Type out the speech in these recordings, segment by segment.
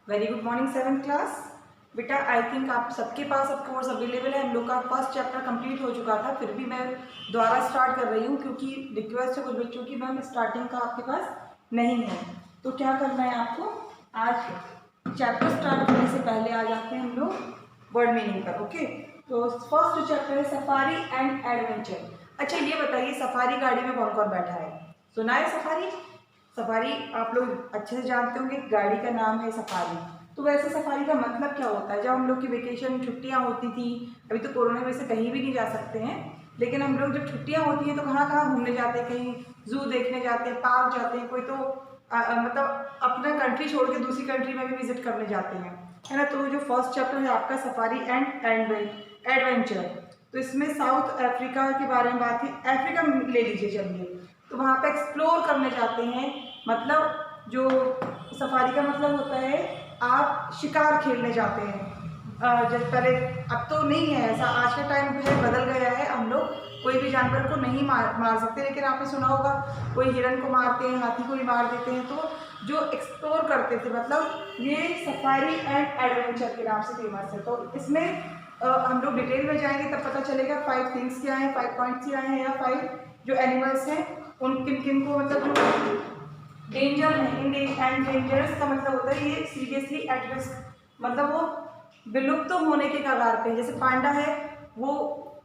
Very good morning seventh class. बेटा I think आप सबके पास अब कोर्स अवेलेबल है। हम लोग का फर्स्ट चैप्टर कंप्लीट हो चुका था, फिर भी मैं दोबारा स्टार्ट कर रही हूँ क्योंकि रिक्वेस्ट है कुछ बच्चों की मैम स्टार्टिंग का आपके पास नहीं है। तो क्या करना है आपको, आज चैप्टर स्टार्ट करने से पहले आ जाते हैं हम लोग वर्ड मीनिंग पर। ओके, तो फर्स्ट जो चैप्टर है सफारी एंड एडवेंचर। अच्छा ये बताइए, सफारी गाड़ी में कौन कौन बैठा है? सुना है सफारी? सफारी आप लोग अच्छे से जानते होंगे, गाड़ी का नाम है सफारी। तो वैसे सफारी का मतलब क्या होता है? जब हम लोग की वेकेशन छुट्टियां होती थी, अभी तो कोरोना में से कहीं भी नहीं जा सकते हैं, लेकिन हम लोग जब छुट्टियां होती हैं तो कहाँ कहाँ घूमने जाते हैं? कहीं जू देखने जाते हैं, पार्क जाते हैं, कोई तो मतलब अपना कंट्री छोड़ के दूसरी कंट्री में भी विजिट करने जाते हैं, है ना। तो जो फर्स्ट चैप्टर है आपका सफारी एंड एडवेंचर, तो इसमें साउथ अफ्रीका के बारे में बात है। अफ्रीका ले लीजिए चलिए, तो वहाँ पे एक्सप्लोर करने जाते हैं। मतलब जो सफारी का मतलब होता है आप शिकार खेलने जाते हैं। जब पहले, अब तो नहीं है ऐसा, आज का टाइम जो है बदल गया है। हम लोग कोई भी जानवर को नहीं मार सकते, लेकिन आपने सुना होगा कोई हिरन को मारते हैं, हाथी को भी मार देते हैं। तो जो एक्सप्लोर करते थे, मतलब ये सफारी एंड एडवेंचर के नाम से फेमस है। तो इसमें हम लोग डिटेल में जाएंगे तब पता चलेगा 5 थिंग्स क्या है, 5 पॉइंट्स क्या है, या 5 जो एनिमल्स हैं उन किन किन को, मतलब जो डेंजर है। एंड डेंजरस का मतलब होता है ये सीरियसली एट रिस्क, मतलब वो विलुप्त तो होने के कगार पे। जैसे पांडा है वो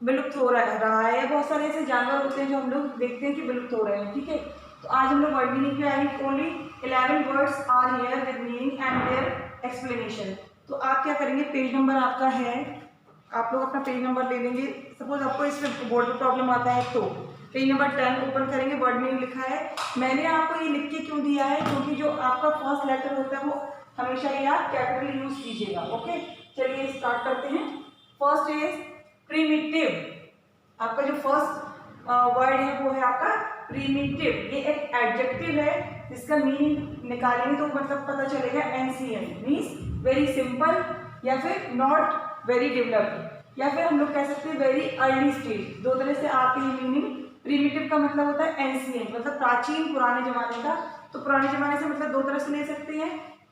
विलुप्त हो रहा है, या बहुत सारे ऐसे जानवर होते हैं जो हम लोग देखते हैं कि विलुप्त हो रहे हैं। ठीक है, तो आज हम लोग वर्ड मीनिंग पे आएंगे। Only 11 words are here with meaning and their explanation. तो आप क्या करेंगे, पेज नंबर आपका है, आप लोग अपना पेज नंबर ले लेंगे। सपोज आपको इसमें बोर्ड में प्रॉब्लम आता है तो पेज नंबर 10 ओपन करेंगे, वर्ड मीनिंग लिखा है। मैंने आपको ये लिख के क्यों दिया है, क्योंकि जो आपका फर्स्ट लेटर होता है वो हमेशा ये आप कैपिटल यूज कीजिएगा। ओके, चलिए स्टार्ट करते हैं। First is primitive. आपका जो फर्स्ट वर्ड है वो है आपका प्रीमिटिव। ये एक एडजेक्टिव है जिसका मीनिंग निकालेंगे तो मतलब पता चलेगा एनसीएंट मीन्स वेरी सिंपल, या फिर नॉट वेरी डेवलप्ड, या फिर हम लोग कह सकते हैं वेरी अर्ली स्टेज। दो तरह से आपके ये मीनिंग। प्रीमिटिव का मतलब होता है एंशिएंट, मतलब प्राचीन, पुराने जमाने का। तो पुराने जमाने से मतलब दो तरह से ले सकते हैं,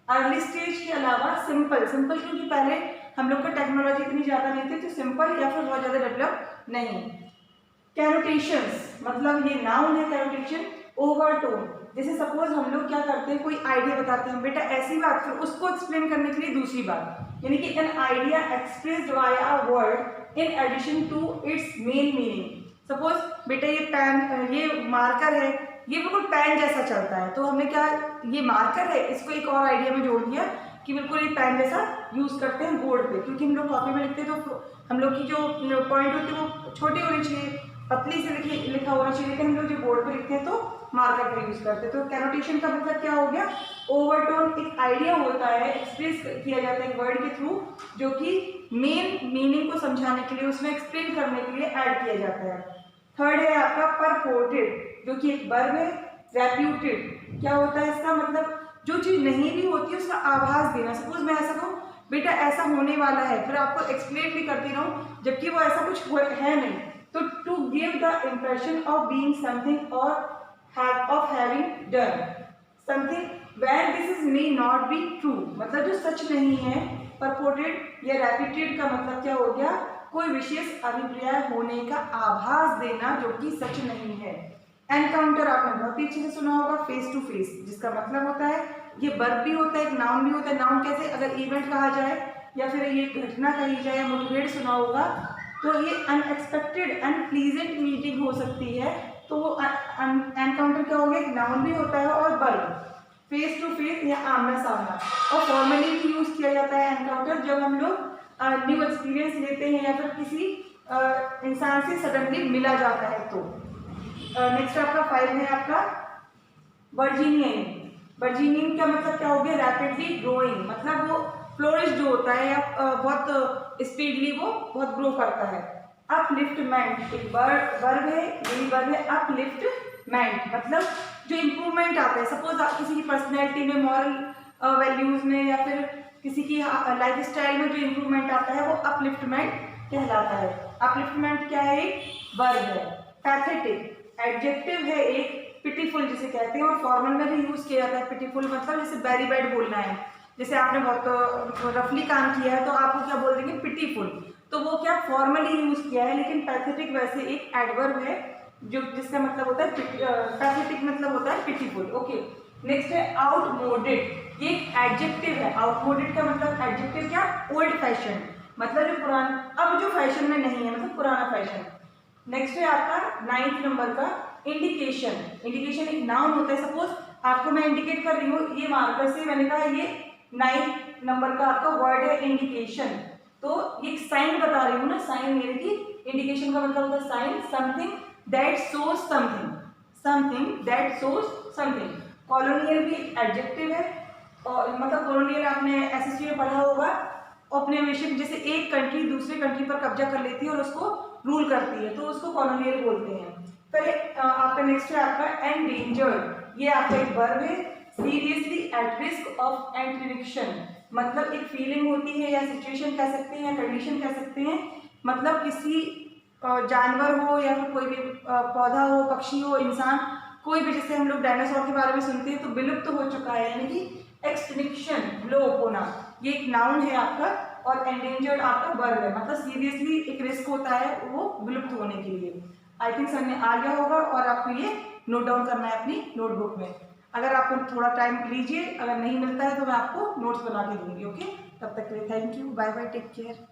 अर्ली स्टेज के अलावा सिंपल। सिंपल क्योंकि पहले हम लोग का टेक्नोलॉजी इतनी ज्यादा नहीं थी, तो सिंपल या फिर बहुत ज्यादा डेवलप नहीं। कैनोटेशंस, मतलब ये नाउन है कैनोटेशन। ओवरटोन, जैसे सपोज हम लोग क्या करते हैं, कोई आइडिया बताते हैं, बेटा ऐसी बात, फिर उसको एक्सप्लेन करने के लिए दूसरी बात, यानी कि an idea expressed by a word in addition to its main meaning. Suppose बेटा ये पेन, ये मार्कर है, ये बिल्कुल पेन जैसा चलता है, तो हमने क्या, ये मार्कर है, इसको एक और आइडिया में जोड़ दिया कि बिल्कुल ये पेन जैसा यूज करते हैं बोर्ड पे, क्योंकि हम लोग कॉपी में लिखते हैं तो हम लोग की जो पॉइंट होती है वो छोटी होनी चाहिए, पतली से लिखा होना चाहिए, लेकिन हम लोग जो बोर्ड पे लिखते हैं तो मार्कर का यूज करते हैं। तो कैनोटेशन का मतलब क्या हो गया, ओवरटोन एक आइडिया होता है, एक्सप्रेस किया जाता है एक वर्ड के थ्रू, जो कि मेन मीनिंग को समझाने के लिए, उसमें एक्सप्लेन करने के लिए ऐड किया जाता है। थर्ड है आपका परपोर्टेड, जो कि एक वर्ब है। रेप्यूटेड क्या होता है इसका मतलब, जो चीज नहीं भी होती है उसका आभास देना। सपोज मैं ऐसा कहूँ बेटा ऐसा होने वाला है, फिर आपको एक्सप्लेन भी करती रहूं जबकि वो ऐसा कुछ है नहीं। तो to give the impression of being something और of having done something when this is may not be true, मतलब जो सच नहीं है। परपोर्टेड या रेप्यूटेड का मतलब क्या हो गया, कोई विशेष अभिप्राय होने का आभास देना जो कि सच नहीं है। एनकाउंटर आपने बहुत ही अच्छे से सुना होगा, फेस टू फेस, जिसका मतलब होता है ये वर्ब भी होता है, एक नाउन भी होता है। नाउन कैसे, अगर इवेंट कहा जाए या फिर ये घटना कही जाए, मुठभेड़ सुना होगा, तो ये अनएक्सपेक्टेड अनप्लीजेंट मीटिंग हो सकती है, तो वो एनकाउंटर क्या हो गया, एक नाउन भी होता है और वर्ब। फेस टू फेस या आमना सामना, और फॉर्मली भी यूज किया जाता है एनकाउंटर जब हम लोग न्यू एक्सपीरियंस लेते हैं या फिर किसी इंसान से सडनली मिला जाता है। तो नेक्स्ट आपका 5 है आपका वर्जीनियन। वर्जीनियन का मतलब क्या हो गया, रैपिडली ग्रोइंग, मतलब वो फ्लोरिश जो होता है या बहुत स्पीडली वो बहुत ग्रो करता है। अपलिफ्टमेंट एक वर्ब है, यही वर्ब है अपलिफ्टमेंट, मतलब जो इम्प्रूवमेंट आता है। सपोज आप किसी की पर्सनैलिटी में, मॉरल वैल्यूज में, या फिर किसी की लाइफ स्टाइल में जो इम्प्रूवमेंट आता है वो अपलिफ्टमेंट कहलाता है। अपलिफ्टमेंट क्या है, एक वर्ब है। पैथेटिक एडजेक्टिव है एक, पिटीफुल जिसे कहते हैं, और फॉर्मल में भी यूज किया जाता है पिटीफुल, मतलब जैसे वेरी बैड बोलना है, जैसे आपने बहुत रफली काम किया है तो आपको क्या बोल देंगे, पिटीफुल। तो वो क्या फॉर्मली यूज किया है, लेकिन पैथेटिक वैसे एक एडवर्ब है जो जिसका मतलब होता है पैथेटिक मतलब होता है पिटीफुल। ओके, नेक्स्ट है आउटमोडेड। ये एक एडजेक्टिव है। आउटमोडेड का मतलब एडजेक्टिव क्या, ओल्ड फैशन, मतलब जो पुराना, अब जो फैशन में नहीं है, मतलब पुराना फैशन। नेक्स्ट है आपका 9th नंबर का इंडिकेशन। इंडिकेशन एक नाउन होता है। सपोज आपको मैं इंडिकेट कर रही हूँ ये मार्कर से, मैंने कहा ये 9th नंबर का आपका वर्ड है इंडिकेशन, तो ये साइन बता रही हूँ ना, साइन मेरे की। इंडिकेशन का मतलब होता है sign, something that shows something, something that shows something. Colonial भी एक एडजेक्टिव है, और मतलब कॉलोनियल आपने एसएसटी में पढ़ा होगा, औपनिवेशिक, जैसे एक कंट्री दूसरे कंट्री पर कब्जा कर लेती है और उसको रूल करती है, तो उसको कॉलोनियल बोलते हैं। फिर आपका नेक्स्ट है आपका एंडेंजर्ड। ये आपका एक वर्ब है। Seriously at risk of interdiction, मतलब एक फीलिंग होती है या सिचुएशन कह सकते हैं या कंडीशन कह सकते हैं, मतलब किसी जानवर हो या फिर कोई भी पौधा हो, पक्षी हो, इंसान, कोई भी, जैसे हम लोग डायनासोर के बारे में सुनते हैं तो विलुप्त हो चुका है, यानी कि एक्सटिंक्शन, लोप होना, ये एक नाउन है आपका। और एंडेंजर्ड आपका वर्ब है, मतलब सीरियसली एक रिस्क होता है वो विलुप्त होने के लिए। आई थिंक समझ आ गया होगा, और आपको ये नोट डाउन करना है अपनी नोटबुक में। अगर आपको थोड़ा टाइम लीजिए, अगर नहीं मिलता है तो मैं आपको नोट्स बना के दूंगी। ओके, तब तक के लिए thank you, bye bye, take care.